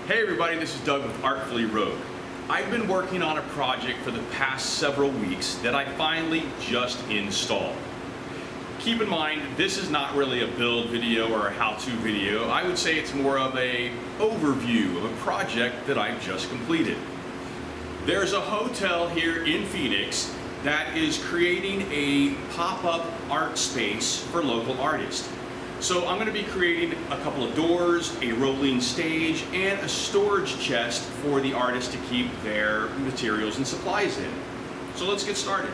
Hey everybody, this is Doug with Artfully Rogue. I've been working on a project for the past several weeks that I finally just installed. Keep in mind, this is not really a build video or a how-to video. I would say it's more of an overview of a project that I've just completed. There's a hotel here in Phoenix that is creating a pop-up art space for local artists. So I'm going to be creating a couple of doors, a rolling stage, and a storage chest for the artists to keep their materials and supplies in. So let's get started.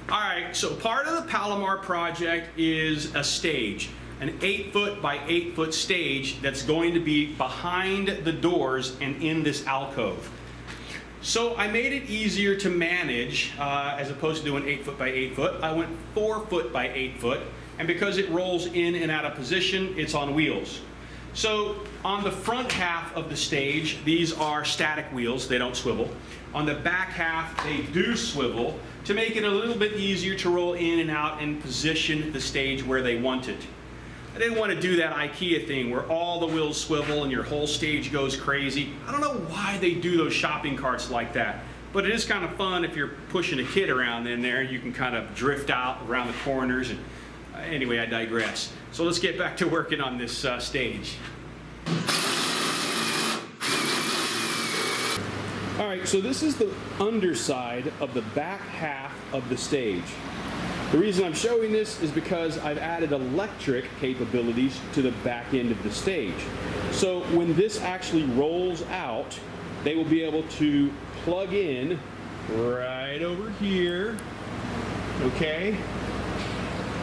Alright, so part of the Palomar project is a stage, an 8-foot by 8-foot stage that's going to be behind the doors and in this alcove. So I made it easier to manage as opposed to doing 8-foot by 8-foot. I went 4-foot by 8-foot. And because it rolls in and out of position, it's on wheels. So on the front half of the stage, these are static wheels, they don't swivel. On the back half, they do swivel to make it a little bit easier to roll in and out and position the stage where they want it. I didn't want to do that IKEA thing where all the wheels swivel and your whole stage goes crazy. I don't know why they do those shopping carts like that, but it is kind of fun if you're pushing a kid around in there. You can kind of drift out around the corners. And anyway, I digress. So let's get back to working on this stage. All right, so this is the underside of the back half of the stage. The reason I'm showing this is because I've added electric capabilities to the back end of the stage. So when this actually rolls out, they will be able to plug in right over here, okay?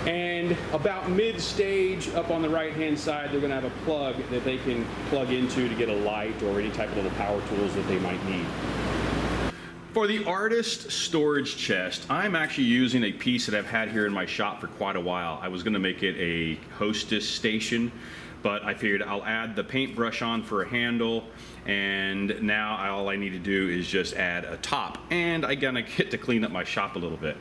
And about mid-stage up on the right-hand side, they're going to have a plug that they can plug into to get a light or any type of little power tools that they might need. For the artist storage chest, I'm actually using a piece that I've had here in my shop for quite a while. I was going to make it a hostess station, but I figured I'll add the paintbrush on for a handle, and now all I need to do is just add a top, and I'm going to get to clean up my shop a little bit.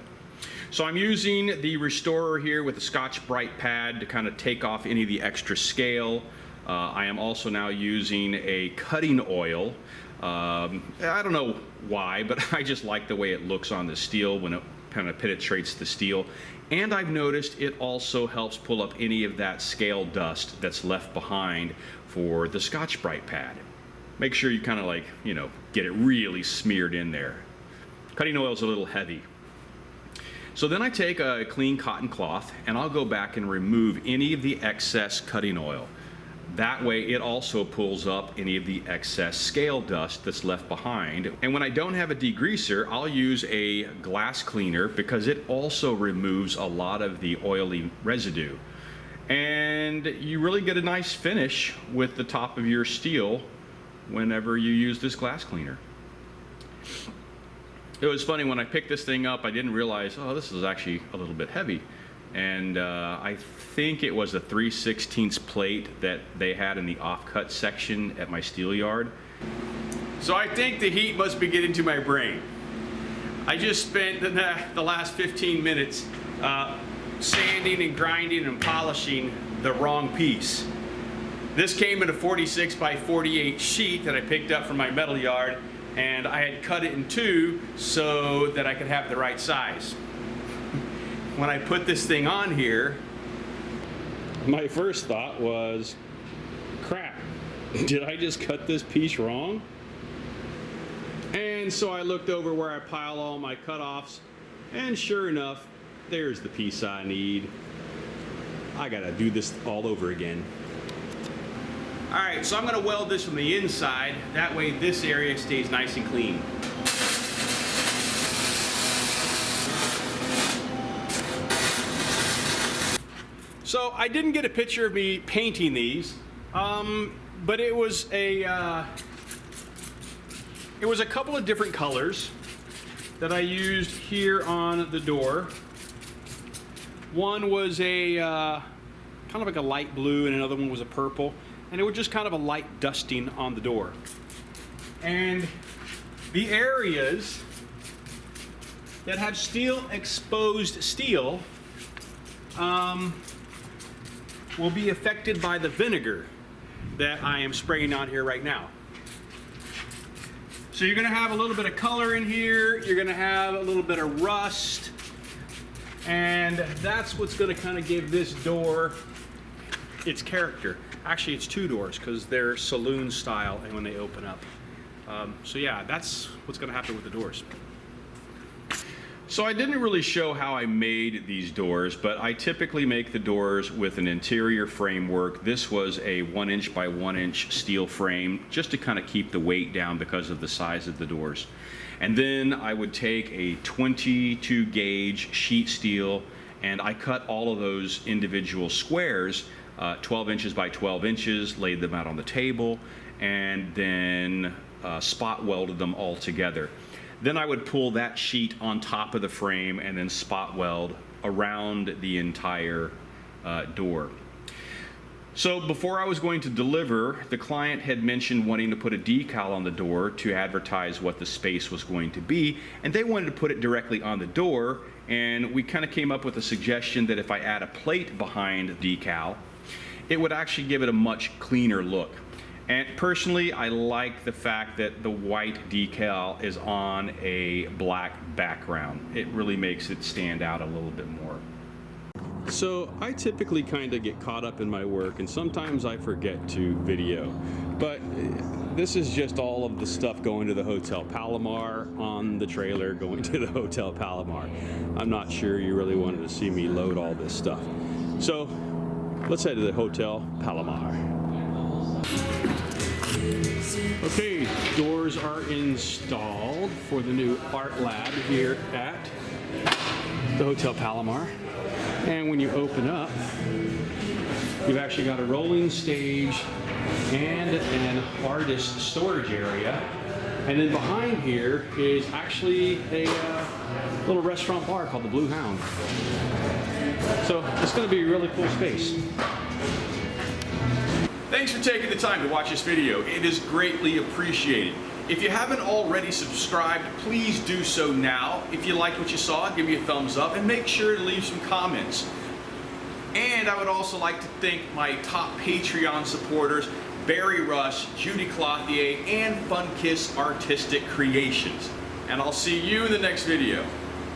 So I'm using the restorer here with the Scotch-Brite pad to kind of take off any of the extra scale. I am also now using a cutting oil. I don't know why, but I just like the way it looks on the steel when it kind of penetrates the steel. And I've noticed it also helps pull up any of that scale dust that's left behind for the Scotch-Brite pad. Make sure you kind of like, you know, get it really smeared in there. Cutting oil is a little heavy. So then I take a clean cotton cloth and I'll go back and remove any of the excess cutting oil. That way it also pulls up any of the excess scale dust that's left behind. And when I don't have a degreaser, I'll use a glass cleaner because it also removes a lot of the oily residue. And you really get a nice finish with the top of your steel whenever you use this glass cleaner. It was funny, when I picked this thing up, I didn't realize, oh, this is actually a little bit heavy. And I think it was a 3/16 plate that they had in the offcut section at my steel yard. So I think the heat must be getting to my brain. I just spent the last 15 minutes sanding and grinding and polishing the wrong piece. This came in a 46 by 48 sheet that I picked up from my metal yard, and I had cut it in two so that I could have the right size. When I put this thing on here, my first thought was, crap, did I just cut this piece wrong? And so I looked over where I pile all my cutoffs, and sure enough, there's the piece I need. I gotta do this all over again. Alright, so I'm going to weld this from the inside, that way this area stays nice and clean. So I didn't get a picture of me painting these, but it was a couple of different colors that I used here on the door. One was a kind of like a light blue and another one was a purple. And it was just kind of a light dusting on the door. And the areas that have exposed steel will be affected by the vinegar. that I am spraying on here right now. So you're going to have a little bit of color in here, you're going to have a little bit of rust, and that's what's going to kind of give this door its character. Actually, it's two doors because they're saloon style and when they open up. So yeah, that's what's going to happen with the doors. So I didn't really show how I made these doors, but I typically make the doors with an interior framework. This was a 1" by 1" steel frame just to kind of keep the weight down because of the size of the doors. And then I would take a 22 gauge sheet steel and I cut all of those individual squares, 12 inches by 12 inches, laid them out on the table, and then spot welded them all together. Then I would pull that sheet on top of the frame and then spot weld around the entire door. So before I was going to deliver, the client had mentioned wanting to put a decal on the door to advertise what the space was going to be, and they wanted to put it directly on the door, and we kind of came up with a suggestion that if I add a plate behind the decal, it would actually give it a much cleaner look. And personally, I like the fact that the white decal is on a black background. It really makes it stand out a little bit more. So I typically kind of get caught up in my work and sometimes I forget to video. But this is just all of the stuff going to the Hotel Palomar on the trailer going to the Hotel Palomar. I'm not sure you really wanted to see me load all this stuff. So let's head to the Hotel Palomar. Okay, doors are installed for the new art lab here at the Hotel Palomar. And when you open up, you've actually got a rolling stage and an artist storage area. And then behind here is actually a little restaurant bar called the Blue Hound. So it's going to be a really cool space. Thanks for taking the time to watch this video. It is greatly appreciated. If you haven't already subscribed, please do so now. If you liked what you saw, give me a thumbs up and make sure to leave some comments. And I would also like to thank my top Patreon supporters, Barry Rush, Judy Clothier, and Funkiss Artistic Creations. And I'll see you in the next video.